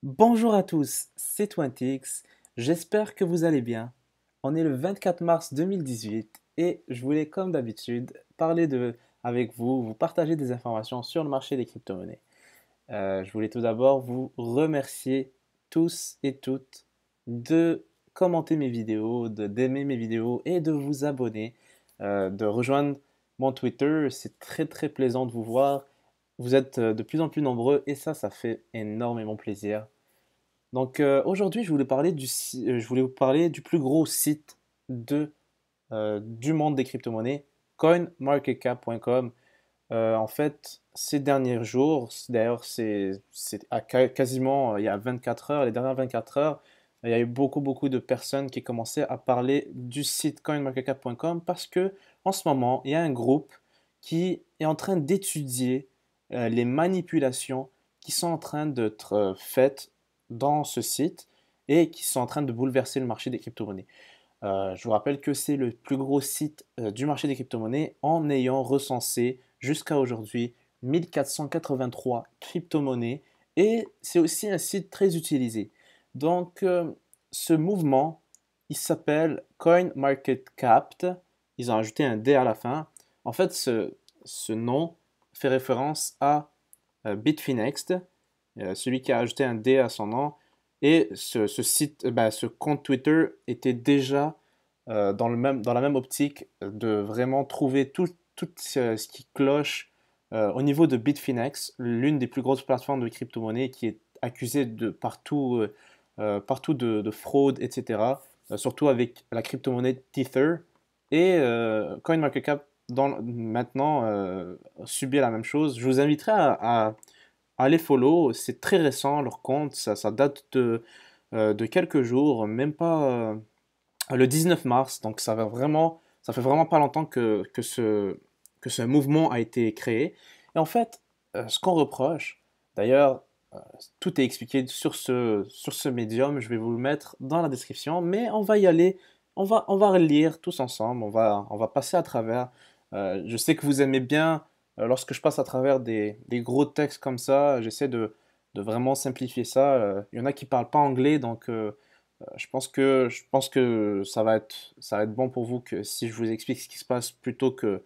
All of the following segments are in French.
Bonjour à tous, c'est 20X, j'espère que vous allez bien. On est le 24 mars 2018 et je voulais comme d'habitude avec vous, vous partager des informations sur le marché des crypto-monnaies. Je voulais tout d'abord vous remercier tous et toutes de commenter mes vidéos, d'aimer mes vidéos et de vous abonner, de rejoindre mon Twitter. C'est très très plaisant de vous voir. Vous êtes de plus en plus nombreux et ça fait énormément plaisir. Donc aujourd'hui, je voulais vous parler du plus gros site du monde des crypto-monnaies, coinmarketcap.com. En fait, ces derniers jours, d'ailleurs, quasiment il y a 24 heures, les dernières 24 heures, il y a eu beaucoup de personnes qui commençaient à parler du site coinmarketcap.com parce que en ce moment, il y a un groupe qui est en train d'étudier les manipulations qui sont en train d'être faites dans ce site et qui sont en train de bouleverser le marché des crypto-monnaies. Je vous rappelle que c'est le plus gros site du marché des crypto-monnaies en ayant recensé jusqu'à aujourd'hui 1483 crypto-monnaies et c'est aussi un site très utilisé. Donc, ce mouvement, il s'appelle CoinMarketCap. Ils ont ajouté un D à la fin. En fait, ce nom fait référence à Bitfinex, celui qui a ajouté un D à son nom. Et ce site, ce compte Twitter était déjà dans la même optique de vraiment trouver tout ce qui cloche au niveau de Bitfinex, l'une des plus grosses plateformes de crypto-monnaie qui est accusée de partout de fraude, etc. Surtout avec la crypto-monnaie Tether. Et CoinMarketCap maintenant subit la même chose. Je vous inviterai à les follow. C'est très récent, leur compte. Ça date de quelques jours, même pas le 19 mars. Donc ça fait vraiment pas longtemps que ce mouvement a été créé. Et en fait, ce qu'on reproche, d'ailleurs, euh, tout est expliqué sur ce médium. Je vais vous le mettre dans la description, mais on va y aller. On va lire tous ensemble. On va passer à travers. Je sais que vous aimez bien lorsque je passe à travers des gros textes comme ça. J'essaie de vraiment simplifier ça. Il y en a qui parlent pas anglais, donc je pense que ça va être bon pour vous que si je vous explique ce qui se passe plutôt que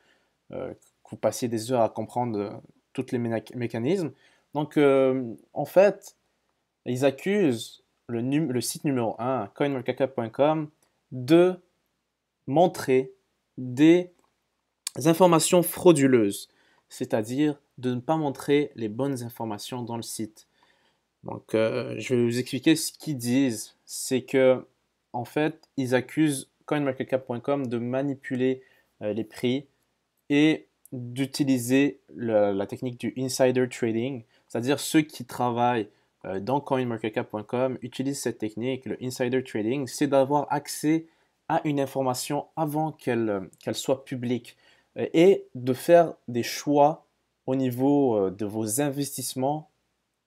vous passiez des heures à comprendre tous les mécanismes. Donc, en fait, ils accusent le site numéro un, coinmarketcap.com, de montrer des informations frauduleuses, c'est-à-dire de ne pas montrer les bonnes informations dans le site. Donc, je vais vous expliquer ce qu'ils disent. C'est que, en fait, ils accusent coinmarketcap.com de manipuler les prix et d'utiliser la technique du insider trading, c'est-à-dire ceux qui travaillent dans coinmarketcap.com utilisent cette technique, le insider trading, c'est d'avoir accès à une information avant qu'elle soit publique et de faire des choix au niveau de vos investissements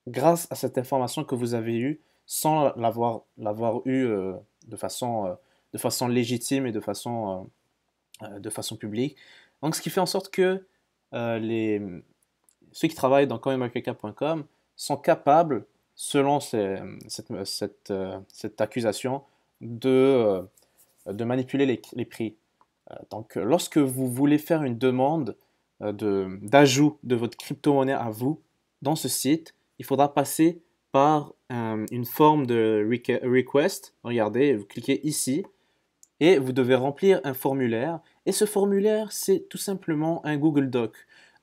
grâce à cette information que vous avez eue sans l'avoir eue de façon légitime et de façon publique. Donc, ce qui fait en sorte que euh, les, ceux qui travaillent dans coinmarketcap.com sont capables, selon cette accusation, de manipuler les prix. Donc, lorsque vous voulez faire une demande d'ajout de votre crypto-monnaie à vous dans ce site, il faudra passer par une forme de request. Regardez, vous cliquez ici et vous devez remplir un formulaire. Et ce formulaire, c'est tout simplement un Google Doc.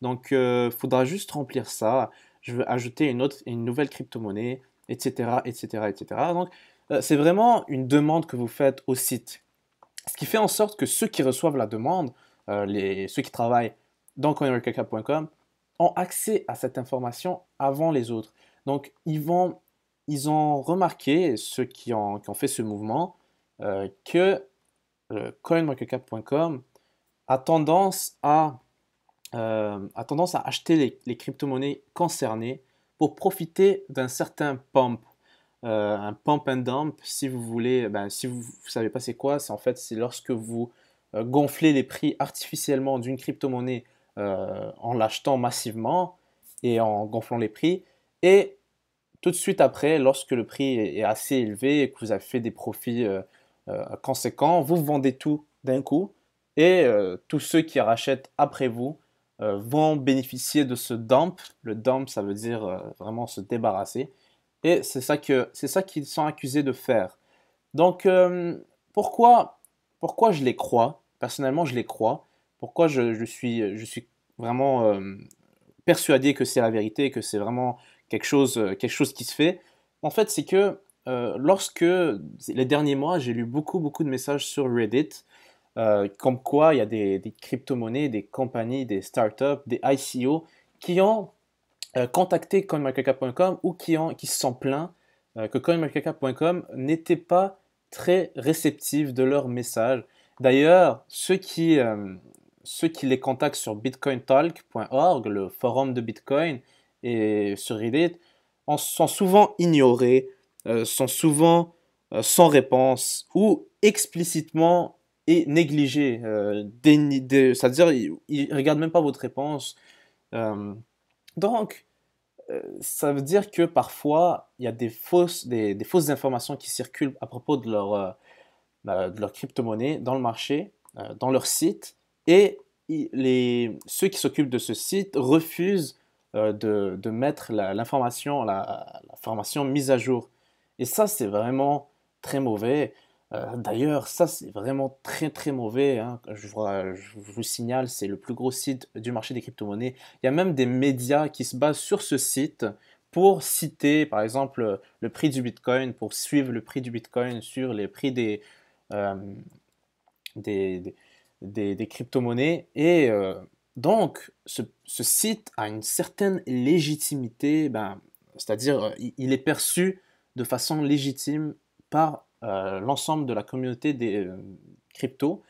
Donc, il faudra juste remplir ça. Je veux ajouter une nouvelle crypto-monnaie, etc., etc., etc. Donc, c'est vraiment une demande que vous faites au site. Ce qui fait en sorte que ceux qui reçoivent la demande, ceux qui travaillent dans coinmarketcap.com, ont accès à cette information avant les autres. Donc, ils ont remarqué, ceux qui ont fait ce mouvement, que coinmarketcap.com a tendance à acheter les crypto-monnaies concernées pour profiter d'un certain pump. Un pump and dump, si vous voulez, si vous ne savez pas c'est quoi, c'est en fait c'est lorsque vous gonflez les prix artificiellement d'une crypto-monnaie en l'achetant massivement et en gonflant les prix. Et tout de suite après, lorsque le prix est assez élevé et que vous avez fait des profits conséquents, vous vendez tout d'un coup et tous ceux qui rachètent après vous vont bénéficier de ce dump. Le dump, ça veut dire vraiment se débarrasser. Et c'est ça qu'ils sont accusés de faire. Donc, pourquoi je les crois? Personnellement, je les crois. Pourquoi je suis vraiment persuadé que c'est la vérité et que c'est vraiment quelque chose qui se fait. En fait, c'est que lorsque les derniers mois, j'ai lu beaucoup de messages sur Reddit, comme quoi il y a des crypto-monnaies, des compagnies, des startups, des ICO qui ont contacté CoinMarketCap.com ou qui se sont plaints que CoinMarketCap.com n'était pas très réceptif de leurs messages. D'ailleurs, ceux qui les contactent sur bitcointalk.org, le forum de Bitcoin, et sur Reddit, sont souvent ignorés, sont souvent sans réponse ou explicitement et négligés. C'est-à-dire, ils ne regardent même pas votre réponse. Euh, donc, ça veut dire que parfois, il y a des fausses informations qui circulent à propos de leur crypto-monnaie dans le marché, dans leur site, et ceux qui s'occupent de ce site refusent de mettre l'information mise à jour. Et ça, c'est vraiment très mauvais. D'ailleurs, ça, c'est vraiment très mauvais, hein. Je vous signale, c'est le plus gros site du marché des crypto-monnaies. Il y a même des médias qui se basent sur ce site pour citer, par exemple, le prix du Bitcoin, pour suivre le prix du Bitcoin sur les prix euh, des, des crypto-monnaies. Et donc, ce site a une certaine légitimité, ben, c'est-à-dire il est perçu de façon légitime par l'ensemble de la communauté des cryptos.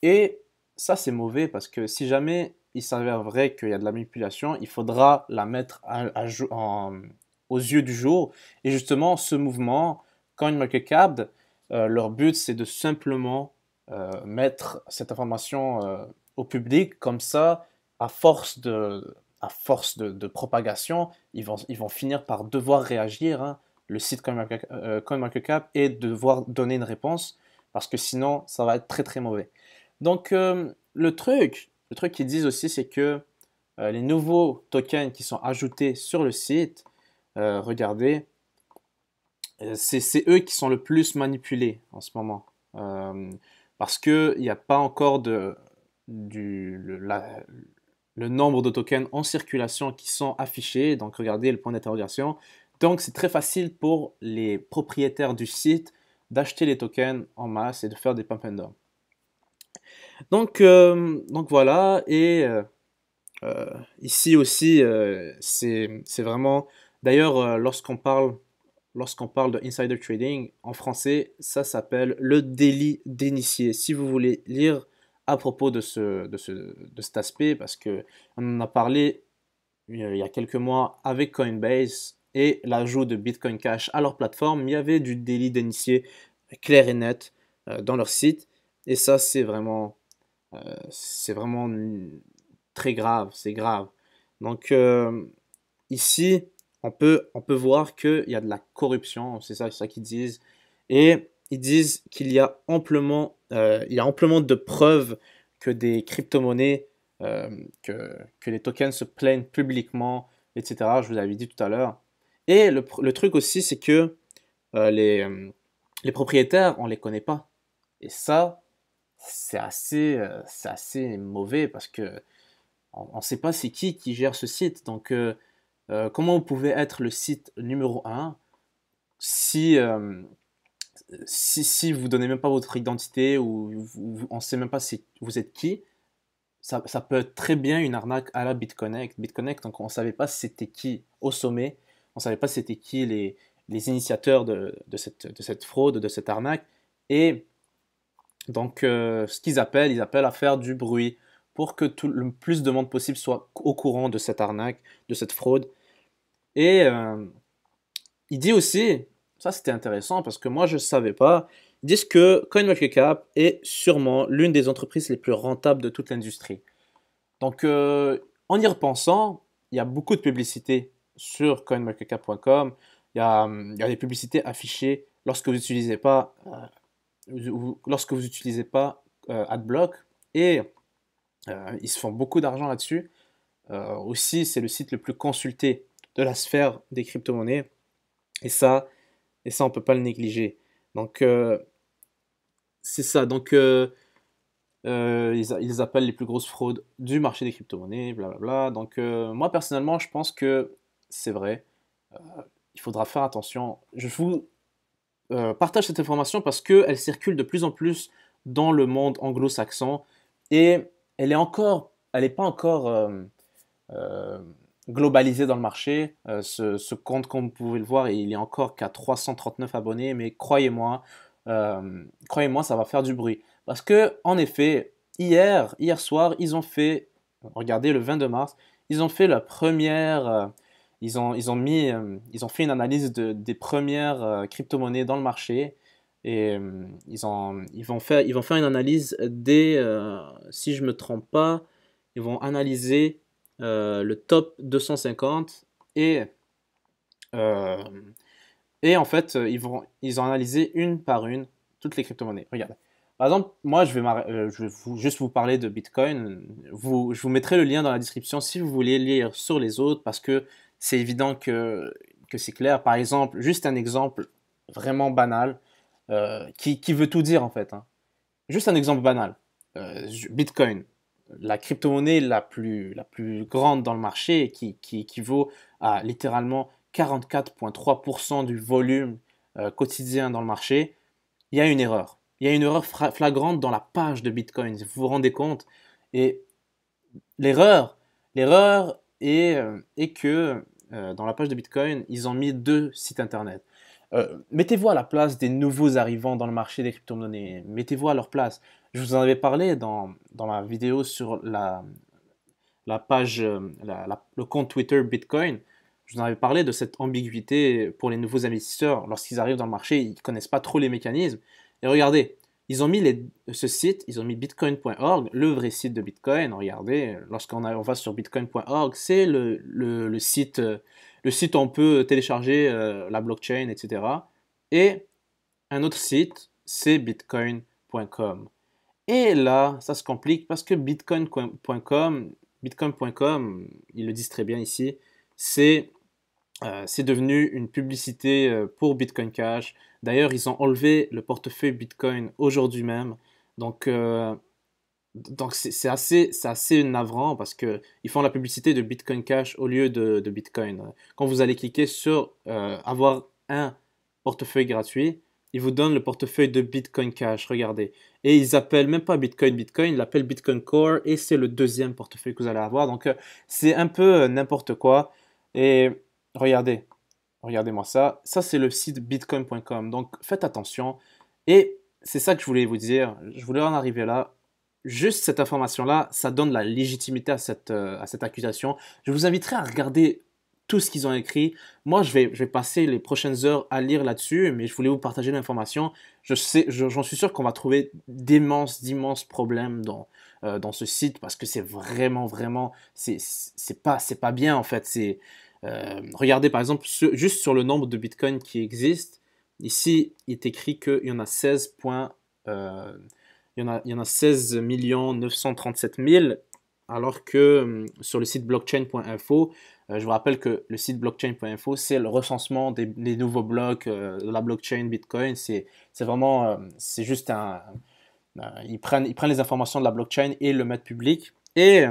Et ça, c'est mauvais parce que si jamais il s'avère vrai qu'il y a de la manipulation, il faudra la mettre aux yeux du jour. Et justement, ce mouvement, CoinMarketCap, leur but, c'est de simplement mettre cette information au public. Comme ça, à force de propagation, ils vont finir par devoir réagir, hein, le site CoinMarketCap, et devoir donner une réponse parce que sinon, ça va être très mauvais. Donc, le truc qu'ils disent aussi, c'est que les nouveaux tokens qui sont ajoutés sur le site, regardez, c'est eux qui sont le plus manipulés en ce moment. Euh, Parce qu'il n'y a pas encore le nombre de tokens en circulation qui sont affichés. Donc, regardez le point d'interrogation. Donc, c'est très facile pour les propriétaires du site d'acheter les tokens en masse et de faire des pump and dump. Donc voilà, et ici aussi, c'est vraiment... D'ailleurs, lorsqu'on parle de insider trading, en français, ça s'appelle le délit d'initié. Si vous voulez lire à propos de cet aspect, parce que on en a parlé il y a quelques mois avec Coinbase et l'ajout de Bitcoin Cash à leur plateforme, il y avait du délit d'initié clair et net dans leur site. Et ça, c'est vraiment très grave, c'est grave. Donc ici, on peut voir qu'il y a de la corruption, c'est ça qu'ils disent. Et ils disent qu'il y a il y a amplement de preuves que des crypto-monnaies, que les tokens se plaignent publiquement, etc. Je vous l'avais dit tout à l'heure. Et le truc aussi, c'est que les propriétaires, on ne les connaît pas. Et ça, c'est assez mauvais parce que on ne sait pas c'est qui gère ce site. Donc, comment vous pouvez être le site numéro un si, si vous ne donnez même pas votre identité ou on ne sait même pas vous êtes qui? Ça peut être très bien une arnaque à la BitConnect. BitConnect, donc on ne savait pas c'était qui au sommet. On ne savait pas c'était qui les initiateurs de cette fraude, de cette arnaque. Et donc, ce ils appellent à faire du bruit pour que le plus de monde possible soit au courant de cette arnaque, de cette fraude. Et il dit aussi, ça c'était intéressant parce que moi je ne savais pas, ils disent que CoinMarketCap est sûrement l'une des entreprises les plus rentables de toute l'industrie. Donc, en y repensant, il y a beaucoup de publicité sur coinmarketcap.com. il y a des publicités affichées lorsque vous n'utilisez pas, lorsque vous utilisez pas AdBlock et ils se font beaucoup d'argent là-dessus. Aussi, c'est le site le plus consulté de la sphère des crypto-monnaies et ça, on ne peut pas le négliger. Donc, c'est ça. Donc, ils appellent les plus grosses fraudes du marché des crypto-monnaies, blablabla. Donc, moi, personnellement, je pense que c'est vrai. Euh, il faudra faire attention. Je vous partage cette information parce qu'elle circule de plus en plus dans le monde anglo-saxon et elle n'est pas encore euh, globalisée dans le marché. Ce compte, comme vous pouvez le voir, il est encore qu'à 339 abonnés, mais croyez-moi, ça va faire du bruit. Parce que, en effet, hier soir, ils ont fait, regardez, le 22 mars, ils ont fait la première, ils ont fait une analyse des premières crypto-monnaies dans le marché et ils vont faire une analyse si je me trompe pas, ils vont analyser le top 250 et euh, en fait, ils ont analysé une par une toutes les crypto-monnaies. Regarde. Par exemple, moi, je vais juste vous parler de Bitcoin. Je vous mettrai le lien dans la description si vous voulez lire sur les autres parce que c'est évident que c'est clair. Par exemple, juste un exemple vraiment banal qui veut tout dire en fait, hein. Juste un exemple banal. Bitcoin, la crypto-monnaie la plus grande dans le marché qui équivaut à littéralement 44,3% du volume quotidien dans le marché, il y a une erreur. Il y a une erreur flagrante dans la page de Bitcoin. Vous vous rendez compte? Et l'erreur, est que dans la page de Bitcoin, ils ont mis deux sites internet. Mettez-vous à la place des nouveaux arrivants dans le marché des crypto-monnaies. Mettez-vous à leur place. Je vous en avais parlé dans ma vidéo sur la page, le compte Twitter Bitcoin. Je vous en avais parlé de cette ambiguïté pour les nouveaux investisseurs. Lorsqu'ils arrivent dans le marché, ils ne connaissent pas trop les mécanismes. Et regardez, ils ont mis ce site, ils ont mis bitcoin.org, le vrai site de Bitcoin. Regardez, on va sur bitcoin.org, c'est le site, le site où on peut télécharger la blockchain, etc. Et un autre site, c'est bitcoin.com. Et là, ça se complique parce que bitcoin.com, ils le disent très bien ici, c'est devenu une publicité pour Bitcoin Cash. D'ailleurs, ils ont enlevé le portefeuille Bitcoin aujourd'hui même. Donc, c'est assez navrant parce que ils font la publicité de Bitcoin Cash au lieu de Bitcoin. Quand vous allez cliquer sur avoir un portefeuille gratuit, ils vous donnent le portefeuille de Bitcoin Cash. Regardez. Et ils appellent même pas Bitcoin Bitcoin, ils l'appellent Bitcoin Core et c'est le deuxième portefeuille que vous allez avoir. Donc, c'est un peu n'importe quoi. Et regardez, regardez-moi ça. Ça, c'est le site bitcoin.com. Donc, faites attention. Et c'est ça que je voulais vous dire. Je voulais en arriver là. Juste cette information-là, ça donne la légitimité à cette accusation. Je vous inviterai à regarder tout ce qu'ils ont écrit. Moi, je vais passer les prochaines heures à lire là-dessus, mais je voulais vous partager l'information. J'en suis sûr qu'on va trouver d'immenses problèmes dans ce site parce que c'est vraiment, c'est pas bien en fait. Regardez par exemple, juste sur le nombre de bitcoins qui existent. Ici, il est écrit qu'il y en a 16 il y en a 16 937 000, alors que sur le site blockchain.info, je vous rappelle que le site blockchain.info, c'est le recensement des nouveaux blocs de la blockchain Bitcoin. C'est vraiment, c'est juste ils prennent les informations de la blockchain et le mettent public. Et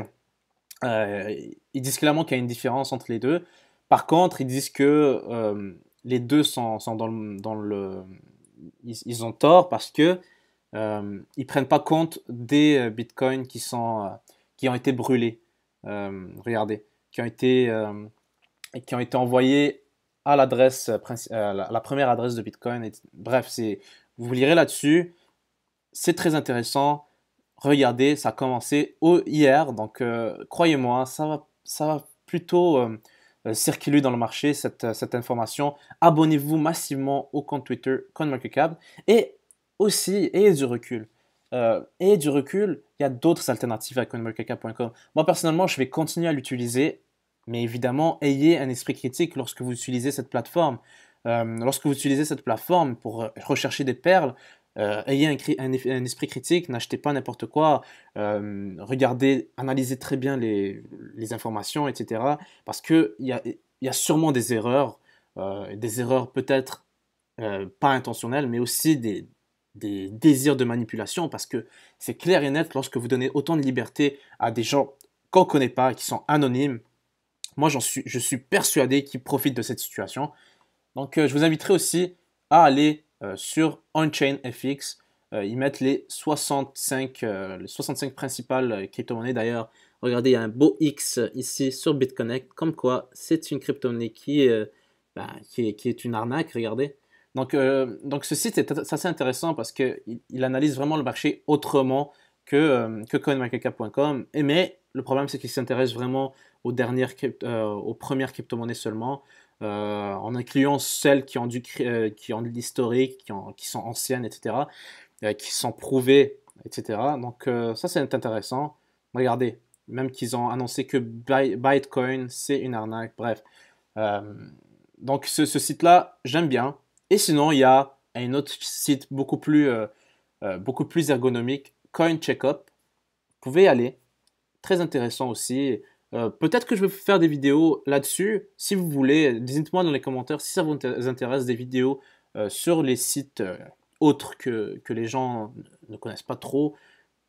ils disent clairement qu'il y a une différence entre les deux. Par contre, ils disent que les deux sont ils ont tort parce que ils prennent pas compte des bitcoins qui ont été brûlés. Regardez, qui ont été envoyés à l'adresse, la première adresse de Bitcoin. Bref, vous lirez là-dessus. C'est très intéressant. Regardez, ça a commencé hier, donc croyez-moi, ça va plutôt circuler dans le marché, cette information. Abonnez-vous massivement au compte Twitter CoinMarketCap et aussi, ayez du recul. Ayez du recul, il y a d'autres alternatives à CoinMarketCap.com. Moi, personnellement, je vais continuer à l'utiliser, mais évidemment, ayez un esprit critique lorsque vous utilisez cette plateforme. Lorsque vous utilisez cette plateforme pour rechercher des perles, ayez un esprit critique, n'achetez pas n'importe quoi, regardez, analysez très bien les informations, etc. Parce qu'il y a sûrement des erreurs peut-être pas intentionnelles, mais aussi des désirs de manipulation, parce que c'est clair et net, lorsque vous donnez autant de liberté à des gens qu'on ne connaît pas, qui sont anonymes, moi je suis persuadé qu'ils profitent de cette situation. Donc, je vous inviterai aussi à aller sur OnChainFX. Ils mettent les 65 principales crypto-monnaies. D'ailleurs, regardez, il y a un beau X ici sur BitConnect, comme quoi c'est une crypto-monnaie qui est une arnaque, regardez. Donc ce site est assez intéressant parce qu'il analyse vraiment le marché autrement que CoinMarketCap.com. Mais le problème, c'est qu'il s'intéresse vraiment aux premières crypto-monnaies seulement en incluant celles qui ont de l'historique, qui sont anciennes, etc., qui sont prouvées, etc. Donc ça, c'est intéressant. Regardez, même qu'ils ont annoncé que Bitcoin, c'est une arnaque. Bref. Euh, donc ce site-là, j'aime bien. Et sinon, il y a un autre site beaucoup plus ergonomique, CoinCheckup. Vous pouvez y aller. Très intéressant aussi. Peut-être que je vais faire des vidéos là-dessus. Si vous voulez, dites-moi dans les commentaires si ça vous intéresse des vidéos sur les sites autres que les gens ne connaissent pas trop.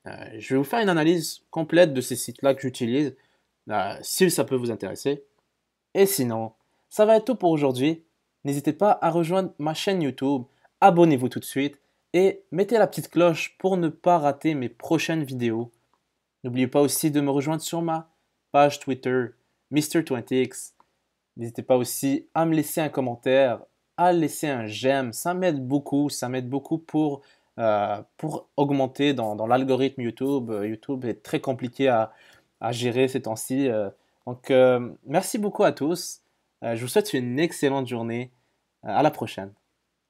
Je vais vous faire une analyse complète de ces sites-là que j'utilise, si ça peut vous intéresser. Et sinon, ça va être tout pour aujourd'hui. N'hésitez pas à rejoindre ma chaîne YouTube, abonnez-vous tout de suite et mettez la petite cloche pour ne pas rater mes prochaines vidéos. N'oubliez pas aussi de me rejoindre sur ma page Twitter, Mr20x. N'hésitez pas aussi à me laisser un commentaire, à laisser un j'aime. Ça m'aide beaucoup pour augmenter dans l'algorithme YouTube. YouTube est très compliqué à gérer ces temps-ci. Merci beaucoup à tous. Je vous souhaite une excellente journée. À la prochaine.